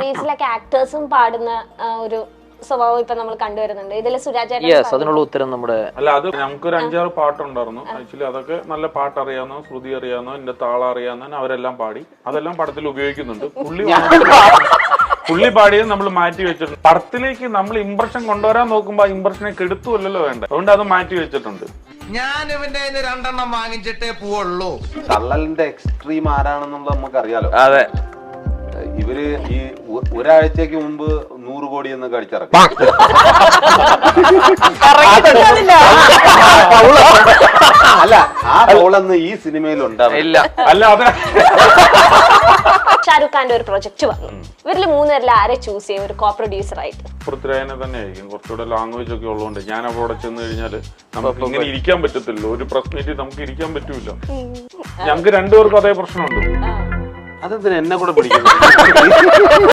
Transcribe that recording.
മൂവീസിലൊക്കെ ആക്ടേഴ്സും പാടുന്ന ഒരു സ്വഭാവം ഇപ്പൊ നമ്മൾ കണ്ടുവരുന്നുണ്ട്. ഇതിൽ സുരാജ് അതിനുള്ള ഉത്തരം നമ്മുടെ അല്ല, അത് നമുക്കൊരു 5-6 പാട്ടുണ്ടായിരുന്നു. ആക്ച്വലി അതൊക്കെ നല്ല പാട്ട് അറിയാവുന്ന, ശ്രുതി അറിയാവുന്ന, എന്റെ താളം അറിയാവുന്ന അവരെല്ലാം പാടി. അതെല്ലാം പടത്തിൽ ഉപയോഗിക്കുന്നുണ്ട്. പുള്ളി പാടിയത് നമ്മൾ മാറ്റി വെച്ചിട്ടുണ്ട്. പടത്തിലേക്ക് നമ്മൾ ഇംപ്രഷൻ കൊണ്ടുവരാൻ നോക്കുമ്പോ ആ ഇംപ്രഷനെ കെടുത്തുമല്ലോ വേണ്ട. അതുകൊണ്ട് അത് മാറ്റി വെച്ചിട്ടുണ്ട്. ഞാൻ ഇവന്റെ 2 വാങ്ങിച്ചിട്ടേ പോവുള്ളൂ. തള്ളലിന്റെ എക്സ്ട്രീം ആരാണെന്നുള്ളത് നമുക്ക് അറിയാലോ. അതെ, ഇവര് ഈ ഒരാഴ്ചക്ക് മുമ്പ് 100 കോടി എന്ന് കടിച്ചിറക്കും. അല്ല, ആ റോളൊന്നും ഈ സിനിമയിൽ ഉണ്ടാവില്ല. അല്ല, അതെ. ഷാരൂഖ് ഖാന്റെ ഒരു പ്രൊജക്ട് വന്നു. ഇവരിൽ 3 പേരിൽ ആരെ ചൂസ് ചെയ്യും ഒരു കോ പ്രൊഡ്യൂസർ ആയിട്ട്? പൃഥ്വിരാജിനെ തന്നെ ആയിരിക്കും. കുറച്ചുകൂടെ ലാംഗ്വേജ് ഒക്കെ ഉള്ളതുകൊണ്ട്. ഞാൻ അവിടെ ചെന്ന് കഴിഞ്ഞാല് നമുക്ക് ഇങ്ങനെ ഇരിക്കാൻ പറ്റത്തില്ല. ഒരു പ്രസ് മീറ്റിൽ നമുക്ക് ഇരിക്കാൻ പറ്റൂല. ഞങ്ങൾക്ക് 2 പേർക്കും അതേ പ്രശ്നമുണ്ട്. അതെന്തിനാ എന്നെ കൂടെ പിടിക്കുന്നത്?